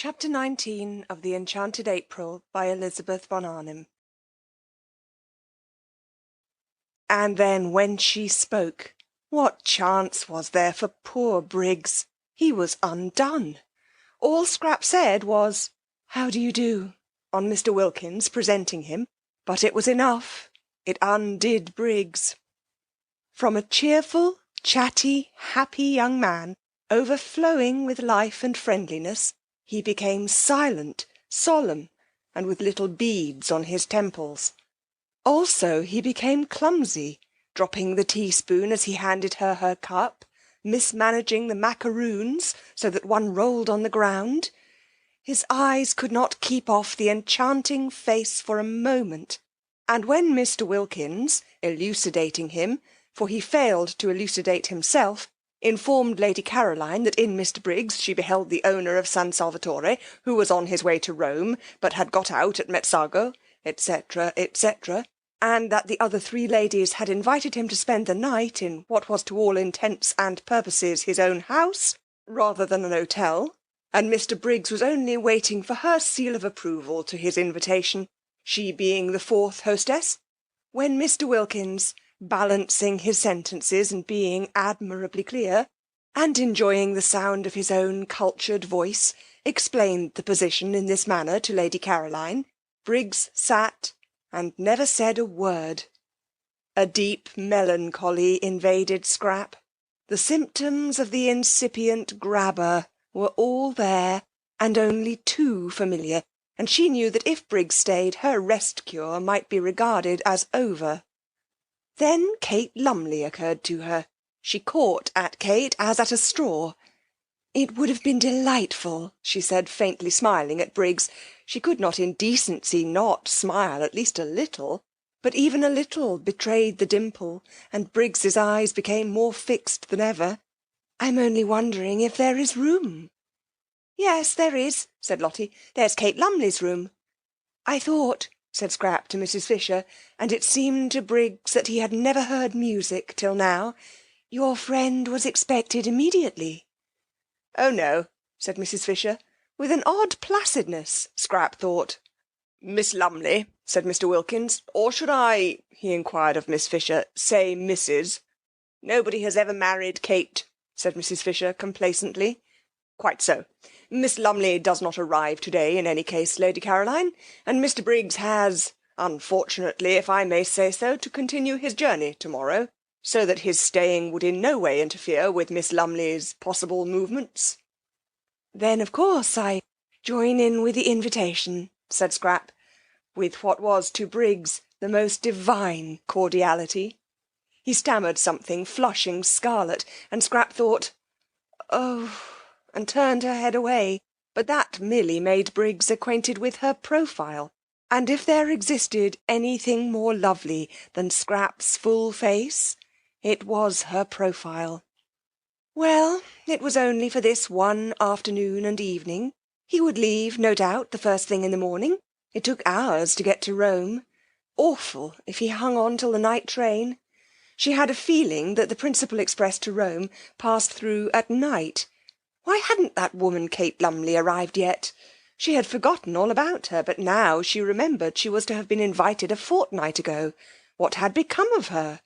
Chapter 19 of the Enchanted April by Elizabeth Von Arnim. And then when she spoke, what chance was there for poor Briggs? He was undone. All Scrap said was, "How do you do?" on Mr. Wilkins presenting him, but it was enough. It undid Briggs. From a cheerful, chatty, happy young man, overflowing with life and friendliness, he became silent, solemn, and with little beads on his temples. Also he became clumsy, dropping the teaspoon as he handed her her cup, mismanaging the macaroons so that one rolled on the ground. His eyes could not keep off the enchanting face for a moment, and when Mr. Wilkins, elucidating him, for he failed to elucidate himself, informed Lady Caroline that in Mr. Briggs she beheld the owner of San Salvatore, who was on his way to Rome, but had got out at Mezzago, etc., etc., and that the other three ladies had invited him to spend the night in what was to all intents and purposes his own house, rather than an hotel, and Mr. Briggs was only waiting for her seal of approval to his invitation, she being the fourth hostess, when Mr. Wilkins, balancing his sentences and being admirably clear, and enjoying the sound of his own cultured voice, explained the position in this manner to Lady Caroline, Briggs sat and never said a word. A deep melancholy invaded Scrap. The symptoms of the incipient grabber were all there, and only too familiar, and she knew that if Briggs stayed, her rest-cure might be regarded as over. Then Kate Lumley occurred to her. She caught at Kate as at a straw. It would have been delightful, she said, faintly smiling at Briggs. She could not in decency not smile, at least a little, but even a little betrayed the dimple, and Briggs's eyes became more fixed than ever. "I'm only wondering if there is room." "Yes, there is," said Lottie. "There's Kate Lumley's room." "I thought," said Scrap to Mrs. Fisher, and it seemed to Briggs that he had never heard music till now, "your friend was expected immediately." "Oh, no," said Mrs. Fisher, with an odd placidness, Scrap thought. "Miss Lumley," said Mr. Wilkins, "or should I," he inquired of Miss Fisher, "say Mrs.?" "Nobody has ever married Kate," said Mrs. Fisher complacently. "Quite so. Miss Lumley does not arrive to-day in any case, Lady Caroline, and Mr. Briggs has, unfortunately, if I may say so, to continue his journey to-morrow, so that his staying would in no way interfere with Miss Lumley's possible movements." "Then, of course, I join in with the invitation," said Scrap, with what was to Briggs the most divine cordiality. He stammered something, flushing scarlet, and Scrap thought, "Oh," and turned her head away, but that merely made Briggs acquainted with her profile, and if there existed anything more lovely than Scrap's full face, it was her profile. Well, it was only for this one afternoon and evening. He would leave, no doubt, the first thing in the morning. It took hours to get to Rome. Awful if he hung on till the night train. She had a feeling that the principal express to Rome passed through at night. Why hadn't that woman Kate Lumley arrived yet? She had forgotten all about her, but now she remembered she was to have been invited a fortnight ago. What had become of her?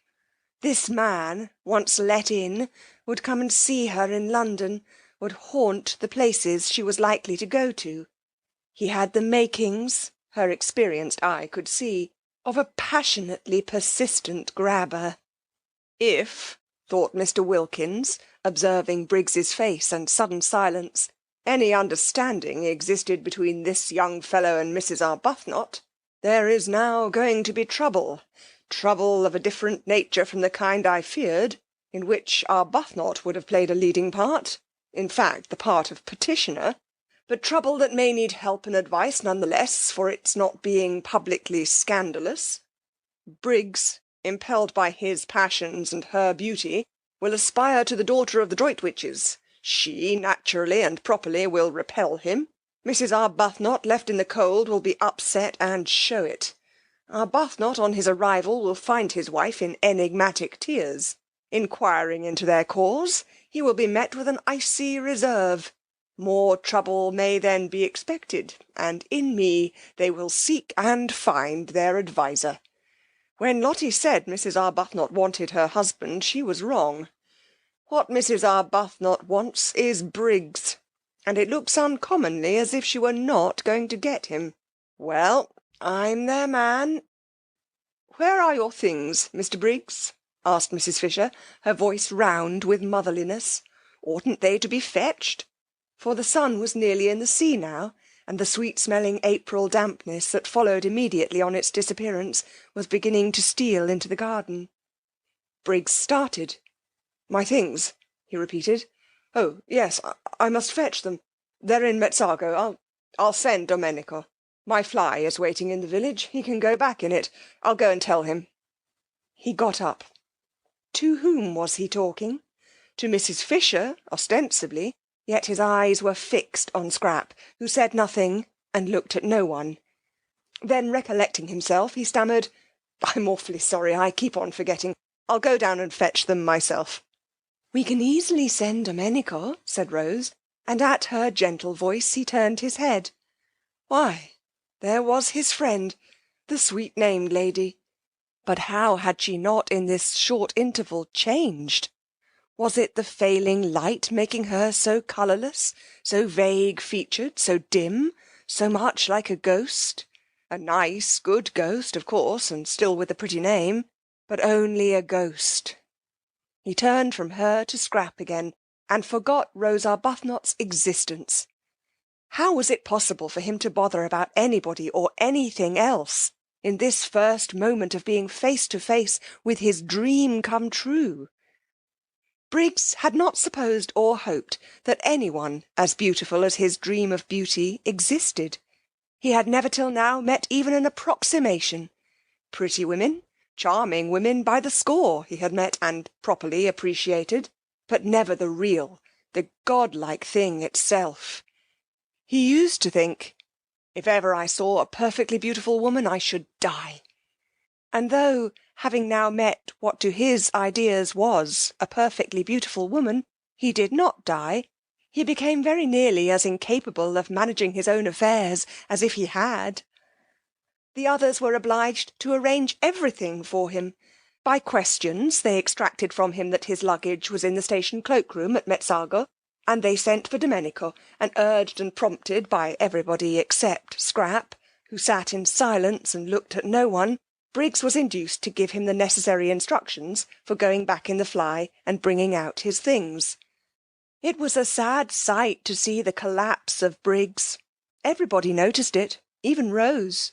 This man, once let in, would come and see her in London, would haunt the places she was likely to go to. He had the makings, her experienced eye could see, of a passionately persistent grabber. If, thought Mr. Wilkins, observing Briggs's face and sudden silence, any understanding existed between this young fellow and Mrs. Arbuthnot, there is now going to be trouble of a different nature from the kind I feared, in which Arbuthnot would have played a leading part, in fact the part of petitioner, but trouble that may need help and advice none the less for its not being publicly scandalous. Briggs, impelled by his passions and her beauty, will aspire to the daughter of the Droitwiches. She, naturally and properly, will repel him. Mrs. Arbuthnot, left in the cold, will be upset and show it. Arbuthnot, on his arrival, will find his wife in enigmatic tears. Inquiring into their cause, he will be met with an icy reserve. More trouble may then be expected, and in me they will seek and find their adviser. When Lottie said Mrs. Arbuthnot wanted her husband, she was wrong. What Mrs. Arbuthnot wants is Briggs, and it looks uncommonly as if she were not going to get him. Well, I'm their man. Where are your things, Mr. Briggs? asked Mrs. Fisher, her voice round with motherliness. Oughtn't they to be fetched? For the sun was nearly in the sea now, and the sweet-smelling April dampness that followed immediately on its disappearance was beginning to steal into the garden. Briggs started. My things, he repeated. Oh, yes, I must fetch them. They're in Mezzago. I'll send Domenico. My fly is waiting in the village. He can go back in it. I'll go and tell him. He got up. To whom was he talking? To Mrs. Fisher, ostensibly, yet his eyes were fixed on Scrap, who said nothing and looked at no one. Then, recollecting himself, he stammered, I'm awfully sorry, I keep on forgetting. I'll go down and fetch them myself. We can easily send Domenico, said Rose, and at her gentle voice he turned his head. Why, there was his friend, the sweet-named lady. But how had she not in this short interval changed? Was it the failing light making her so colourless, so vague-featured, so dim, so much like a ghost? A nice, good ghost, of course, and still with a pretty name, but only a ghost. He turned from her to Scrap again, and forgot Rose Arbuthnot's existence. How was it possible for him to bother about anybody or anything else in this first moment of being face to face with his dream come true? Briggs had not supposed or hoped that anyone as beautiful as his dream of beauty existed. He had never till now met even an approximation. Pretty women, charming women by the score he had met and properly appreciated, but never the real, the godlike thing itself. He used to think, if ever I saw a perfectly beautiful woman, I should die. And though, having now met what to his ideas was a perfectly beautiful woman, he did not die, he became very nearly as incapable of managing his own affairs as if he had. The others were obliged to arrange everything for him. By questions they extracted from him that his luggage was in the station cloak-room at Mezzago, and they sent for Domenico, and urged and prompted by everybody except Scrap, who sat in silence and looked at no one, Briggs was induced to give him the necessary instructions for going back in the fly and bringing out his things. It was a sad sight to see the collapse of Briggs. Everybody noticed it, even Rose.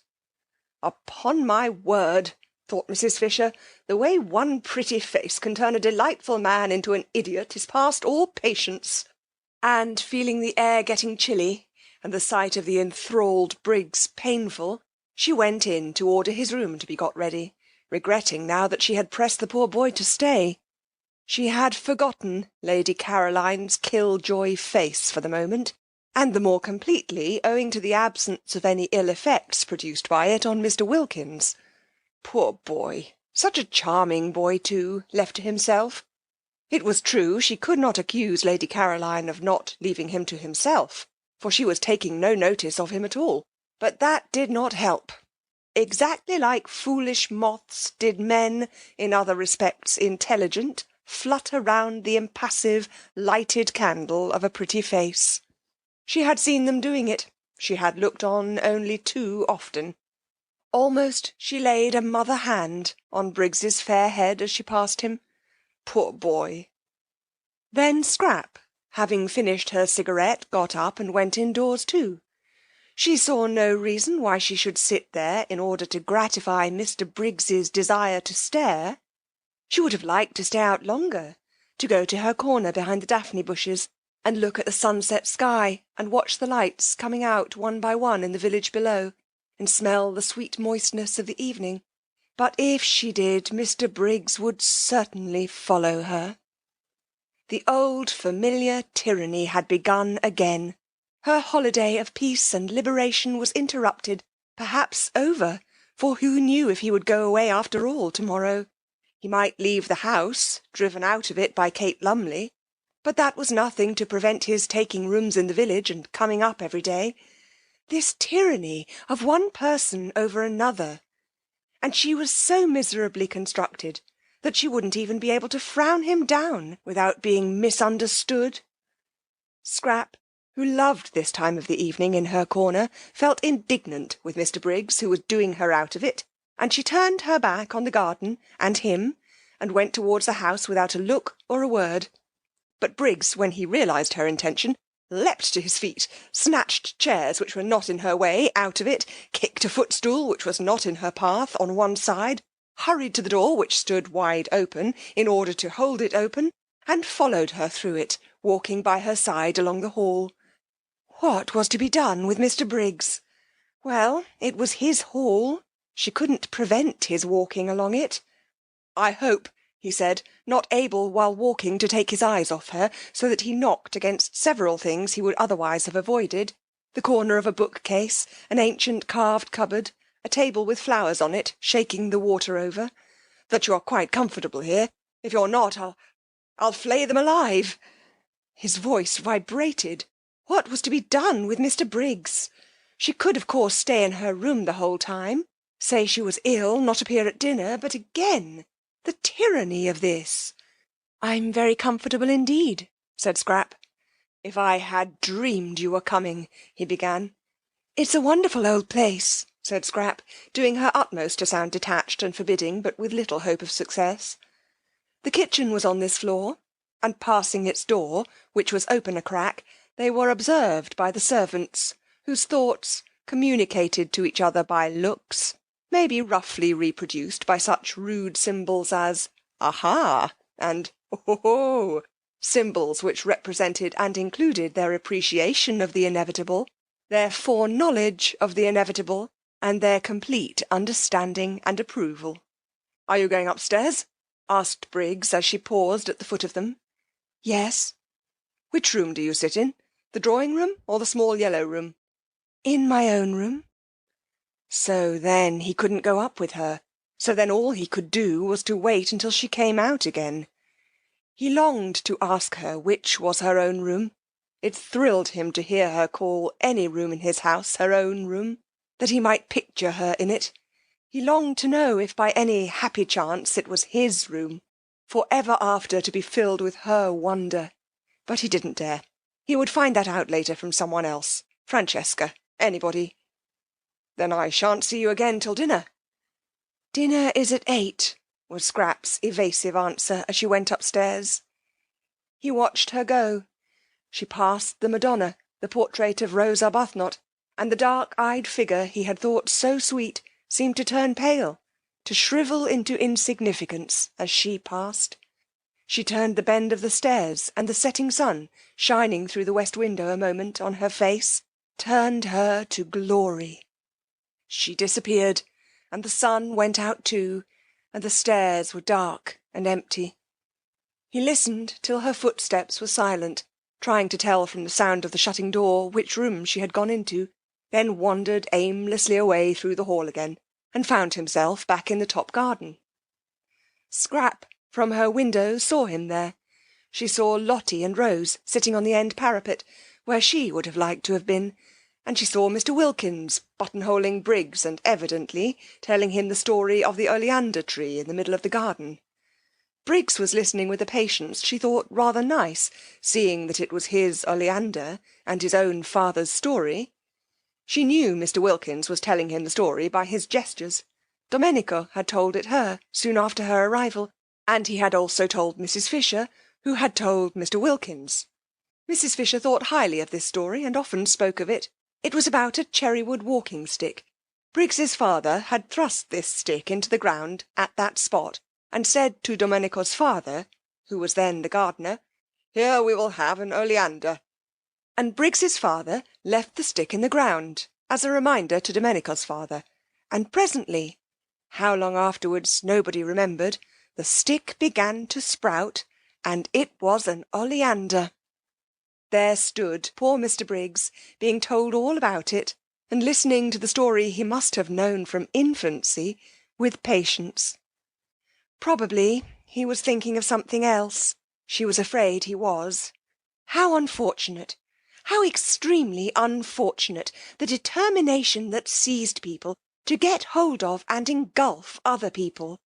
Upon my word, thought Mrs. Fisher, the way one pretty face can turn a delightful man into an idiot is past all patience. And, feeling the air getting chilly, and the sight of the enthralled Briggs painful, she went in to order his room to be got ready, regretting now that she had pressed the poor boy to stay. She had forgotten Lady Caroline's kill-joy face for the moment, and the more completely owing to the absence of any ill effects produced by it on Mr. Wilkins. Poor boy! Such a charming boy, too, left to himself. It was true she could not accuse Lady Caroline of not leaving him to himself, for she was taking no notice of him at all, but that did not help. Exactly like foolish moths did men, in other respects intelligent, flutter round the impassive, lighted candle of a pretty face. She had seen them doing it. She had looked on only too often. Almost she laid a mother hand on Briggs's fair head as she passed him. Poor boy! Then Scrap, having finished her cigarette, got up and went indoors too. She saw no reason why she should sit there in order to gratify Mr. Briggs's desire to stare. She would have liked to stay out longer, to go to her corner behind the daphne bushes, and look at the sunset sky, and watch the lights coming out one by one in the village below, and smell the sweet moistness of the evening. But if she did, Mr. Briggs would certainly follow her. The old familiar tyranny had begun again. Her holiday of peace and liberation was interrupted, perhaps over, for who knew if he would go away after all to-morrow? He might leave the house, driven out of it by Kate Lumley. but that was nothing to prevent his taking rooms in the village and coming up every day. This tyranny of one person over another! And she was so miserably constructed that she wouldn't even be able to frown him down without being misunderstood. Scrap, who loved this time of the evening in her corner, felt indignant with Mr. Briggs, who was doing her out of it, and she turned her back on the garden and him, and went towards the house without a look or a word. But Briggs, when he realised her intention, leapt to his feet, snatched chairs which were not in her way out of it, kicked a footstool which was not in her path on one side, hurried to the door which stood wide open in order to hold it open, and followed her through it, walking by her side along the hall. What was to be done with Mr. Briggs? Well, it was his hall. She couldn't prevent his walking along it. I hope, he said, not able while walking to take his eyes off her, so that he knocked against several things he would otherwise have avoided, the corner of a bookcase, an ancient carved cupboard, a table with flowers on it, shaking the water over, that you are quite comfortable here. If you're not, I'll flay them alive. His voice vibrated. What was to be done with Mr. Briggs? She could, of course, stay in her room the whole time, say she was ill, not appear at dinner, but again, the tyranny of this. I'm very comfortable indeed, said Scrap. If I had dreamed you were coming, he began. It's a wonderful old place, said Scrap, doing her utmost to sound detached and forbidding, but with little hope of success. The kitchen was on this floor, and passing its door, which was open a crack, they were observed by the servants, whose thoughts, communicated to each other by looks, may be roughly reproduced by such rude symbols as aha and ho, symbols which represented and included their appreciation of the inevitable, their foreknowledge of the inevitable, and their complete understanding and approval. Are you going upstairs? Asked Briggs as she paused at the foot of them. Yes. Which room do you sit in? The drawing-room or the small yellow room? In my own room. So then he couldn't go up with her. So then all he could do was to wait until she came out again. He longed to ask her which was her own room. It thrilled him to hear her call any room in his house her own room, that he might picture her in it. He longed to know if by any happy chance it was his room, for ever after to be filled with her wonder. But he didn't dare. He would find that out later from someone else. Francesca. Anybody. Then I shan't see you again till dinner. Dinner is at 8, was Scrap's evasive answer as she went upstairs. He watched her go. She passed the Madonna, the portrait of Rose Arbuthnot, and the dark-eyed figure he had thought so sweet seemed to turn pale, to shrivel into insignificance as she passed. She turned the bend of the stairs, and the setting sun, shining through the west window a moment on her face, turned her to glory. She disappeared, and the sun went out too, and the stairs were dark and empty. He listened till her footsteps were silent, trying to tell from the sound of the shutting door which room she had gone into, then wandered aimlessly away through the hall again, and found himself back in the top garden. Scrap, from her window, saw him there. She saw Lottie and Rose sitting on the end parapet, where she would have liked to have been, and she saw Mr. Wilkins buttonholing Briggs and evidently telling him the story of the oleander tree in the middle of the garden. Briggs was listening with a patience she thought rather nice, seeing that it was his oleander and his own father's story. She knew Mr. Wilkins was telling him the story by his gestures. Domenico had told it her soon after her arrival, and he had also told Mrs. Fisher, who had told Mr. Wilkins. Mrs. Fisher thought highly of this story, and often spoke of it. It was about a cherrywood walking-stick. Briggs's father had thrust this stick into the ground at that spot, and said to Domenico's father, who was then the gardener, "Here we will have an oleander." And Briggs's father left the stick in the ground, as a reminder to Domenico's father, and presently, how long afterwards nobody remembered, the stick began to sprout, and it was an oleander. There stood poor Mr. Briggs, being told all about it, and listening to the story he must have known from infancy, with patience. Probably he was thinking of something else. She was afraid he was. How unfortunate! How extremely unfortunate! The determination that seized people to get hold of and engulf other people.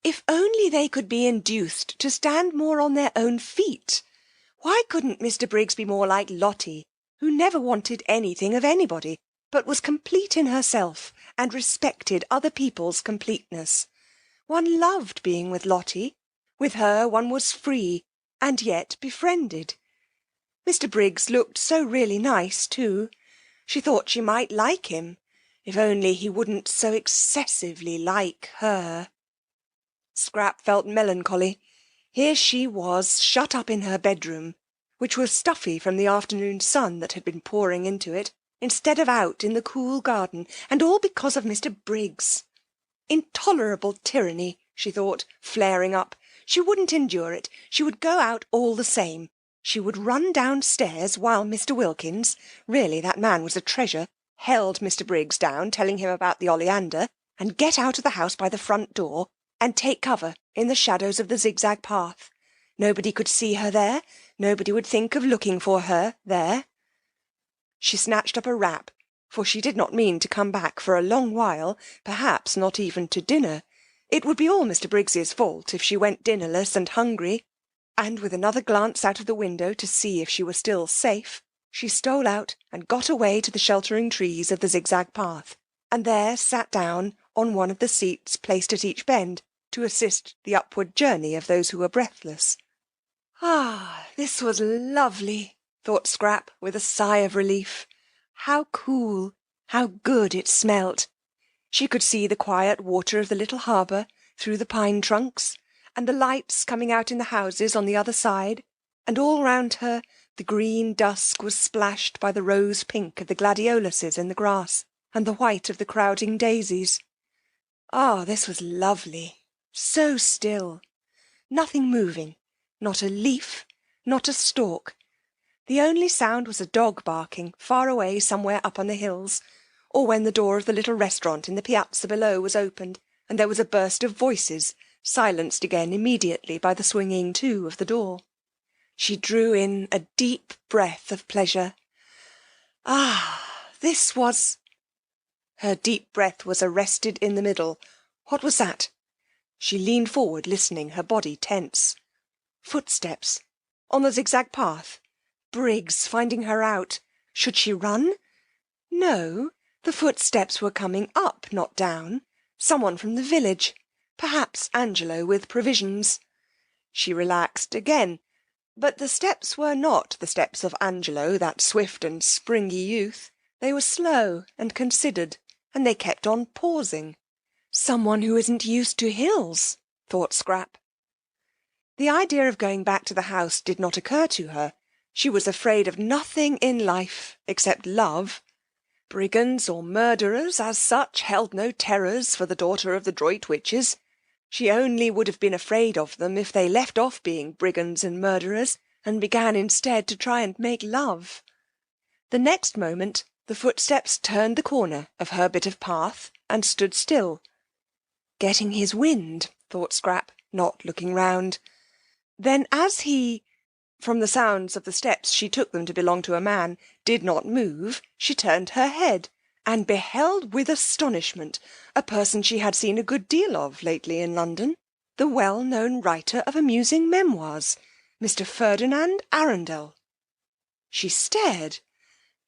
If only they could be induced to stand more on their own feet! Why couldn't Mr. Briggs be more like Lottie, who never wanted anything of anybody, but was complete in herself and respected other people's completeness? One loved being with Lottie. With her one was free, and yet befriended. Mr. Briggs looked so really nice, too. She thought she might like him, if only he wouldn't so excessively like her. Scrap felt melancholy. Here she was, shut up in her bedroom, which was stuffy from the afternoon sun that had been pouring into it, instead of out in the cool garden, and all because of Mr. Briggs. Intolerable tyranny, she thought, flaring up. She wouldn't endure it. She would go out all the same. She would run downstairs while Mr. Wilkins, really that man was a treasure, held Mr. Briggs down, telling him about the oleander, and get out of the house by the front door, and take cover in the shadows of the zigzag path. Nobody could see her there. Nobody would think of looking for her there. She snatched up a wrap, for she did not mean to come back for a long while, perhaps not even to dinner. It would be all Mr. Briggs's fault if she went dinnerless and hungry, and with another glance out of the window to see if she were still safe, she stole out and got away to the sheltering trees of the zigzag path, and there sat down on one of the seats placed at each bend to assist the upward journey of those who were breathless. Ah, this was lovely, thought Scrap with a sigh of relief. How cool, how good it smelt! She could see the quiet water of the little harbour through the pine trunks, and the lights coming out in the houses on the other side, and all round her the green dusk was splashed by the rose pink of the gladioluses in the grass, and the white of the crowding daisies. Ah, this was lovely, so still. Nothing moving, not a leaf, not a stalk. The only sound was a dog barking far away somewhere up on the hills, or when the door of the little restaurant in the piazza below was opened, and there was a burst of voices, silenced again immediately by the swinging to of the door. She drew in a deep breath of pleasure. Ah, this was... Her deep breath was arrested in the middle. What was that? She leaned forward, listening, her body tense. Footsteps. On the zigzag path. Briggs finding her out. Should she run? No, the footsteps were coming up, not down. Someone from the village. Perhaps Angelo with provisions. She relaxed again, but the steps were not the steps of Angelo, that swift and springy youth. They were slow and considered, and they kept on pausing. Someone who isn't used to hills, thought Scrap. The idea of going back to the house did not occur to her. She was afraid of nothing in life except love. Brigands or murderers, as such, held no terrors for the daughter of the Droitwiches. She only would have been afraid of them if they left off being brigands and murderers, and began instead to try and make love. The next moment the footsteps turned the corner of her bit of path, and stood still. Getting his wind, thought Scrap, not looking round. Then as he, from the sounds of the steps she took them to belong to a man, did not move, she turned her head, and beheld with astonishment a person she had seen a good deal of lately in London, the well-known writer of amusing memoirs, Mr. Ferdinand Arundel. She stared.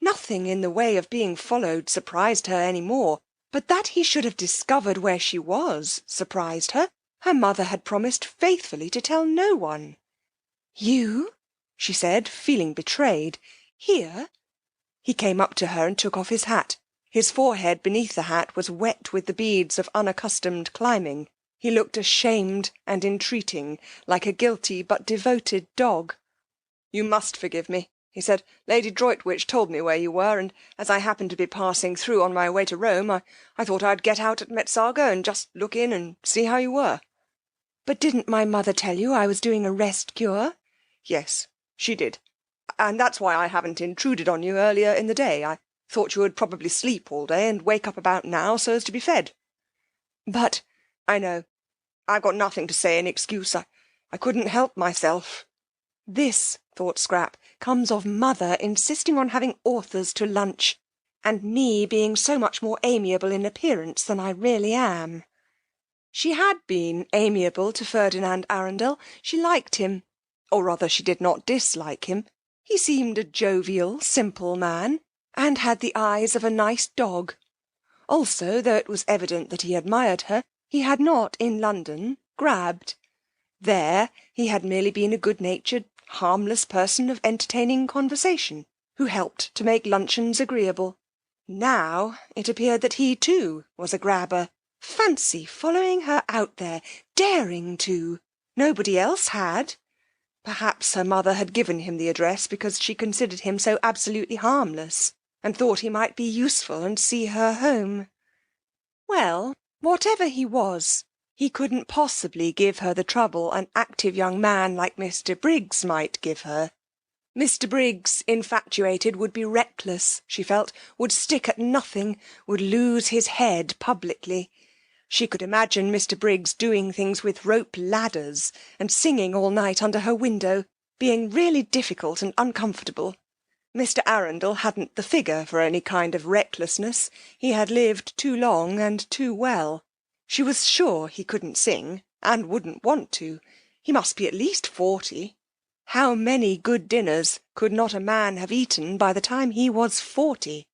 Nothing in the way of being followed surprised her any more, but that he should have discovered where she was surprised her. Her mother had promised faithfully to tell no one. You? She said, feeling betrayed. Here? He came up to her and took off his hat. His forehead beneath the hat was wet with the beads of unaccustomed climbing. He looked ashamed and entreating, like a guilty but devoted dog. You must forgive me, he said. Lady Droitwich told me where you were, and as I happened to be passing through on my way to Rome, I thought I'd get out at Mezzago and just look in and see how you were. But didn't my mother tell you I was doing a rest cure? Yes, she did. And that's why I haven't intruded on you earlier in the day. I thought you would probably sleep all day and wake up about now so as to be fed. But... I know. I've got nothing to say in excuse. I couldn't help myself. This, thought Scrap, comes of mother insisting on having authors to lunch, and me being so much more amiable in appearance than I really am. She had been amiable to Ferdinand Arundel. She liked him, or rather she did not dislike him. He seemed a jovial, simple man, and had the eyes of a nice dog. Also, though it was evident that he admired her, he had not, in London, grabbed. There he had merely been a good-natured, harmless person of entertaining conversation, who helped to make luncheons agreeable. Now it appeared that he too was a grabber. Fancy following her out there, daring to! Nobody else had. Perhaps her mother had given him the address because she considered him so absolutely harmless, and thought he might be useful and see her home. Well, whatever he was, he couldn't possibly give her the trouble an active young man like Mr. Briggs might give her. Mr. Briggs, infatuated, would be reckless, she felt, would stick at nothing, would lose his head publicly. She could imagine Mr. Briggs doing things with rope ladders and singing all night under her window, being really difficult and uncomfortable. Mr. Arundel hadn't the figure for any kind of recklessness. He had lived too long and too well. She was sure he couldn't sing, and wouldn't want to. He must be at least 40. How many good dinners could not a man have eaten by the time he was 40?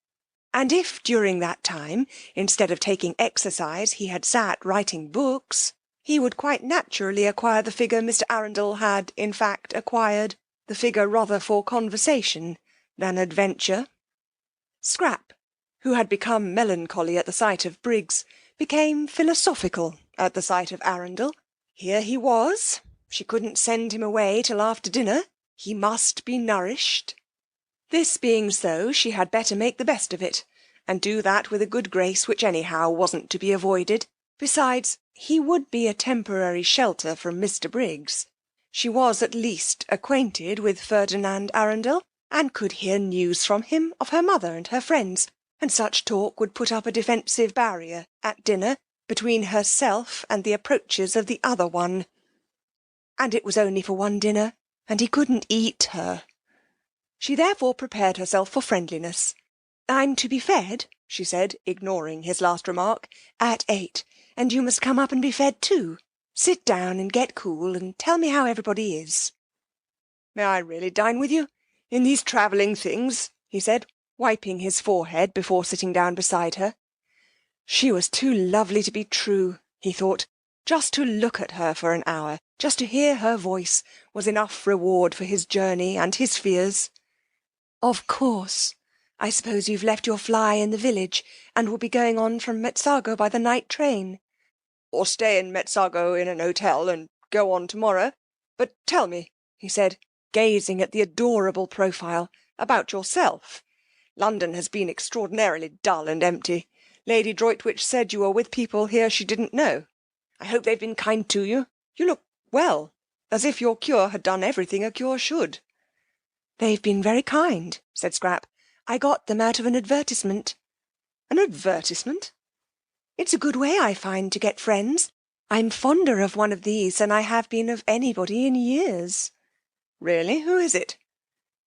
And if during that time, instead of taking exercise, he had sat writing books, he would quite naturally acquire the figure Mr. Arundel had, in fact, acquired, the figure rather for conversation than adventure. Scrap, who had become melancholy at the sight of Briggs, became philosophical at the sight of Arundel. Here he was. She couldn't send him away till after dinner. He must be nourished. This being so, she had better make the best of it, and do that with a good grace which anyhow wasn't to be avoided. Besides, he would be a temporary shelter from Mr. Briggs. She was at least acquainted with Ferdinand Arundel, and could hear news from him of her mother and her friends, and such talk would put up a defensive barrier at dinner between herself and the approaches of the other one. And it was only for one dinner, and he couldn't eat her. She therefore prepared herself for friendliness. I'm to be fed, she said, ignoring his last remark, at 8, and you must come up and be fed too. Sit down and get cool, and tell me how everybody is. May I really dine with you in these travelling things? He said, wiping his forehead before sitting down beside her. She was too lovely to be true, he thought. Just to look at her for an hour, just to hear her voice, was enough reward for his journey and his fears. Of course. I suppose you've left your fly in the village, and will be going on from Mezzago by the night train. Or stay in Mezzago in an hotel, and go on tomorrow. But tell me, he said, gazing at the adorable profile, about yourself. London has been extraordinarily dull and empty. Lady Droitwich said you were with people here she didn't know. I hope they've been kind to you. You look well, as if your cure had done everything a cure should. They've been very kind, said Scrap. I got them out of an advertisement. An advertisement? It's a good way, I find, to get friends. I'm fonder of one of these than I have been of anybody in years. Really? Who is it?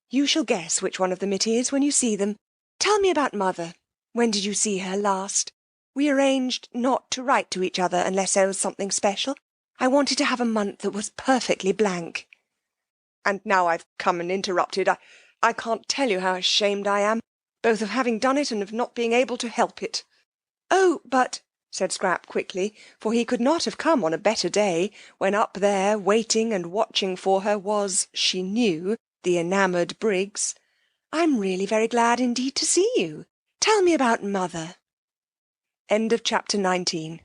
You shall guess which one of them it is when you see them. Tell me about Mother. When did you see her last? We arranged not to write to each other unless there was something special. I wanted to have a month that was perfectly blank. And now I've come and interrupted. I can't tell you how ashamed I am, both of having done it and of not being able to help it. Oh, but, said Scrap quickly, for he could not have come on a better day, when up there, waiting and watching for her, was, she knew, the enamoured Briggs. I'm really very glad indeed to see you. Tell me about Mother. End of chapter 19.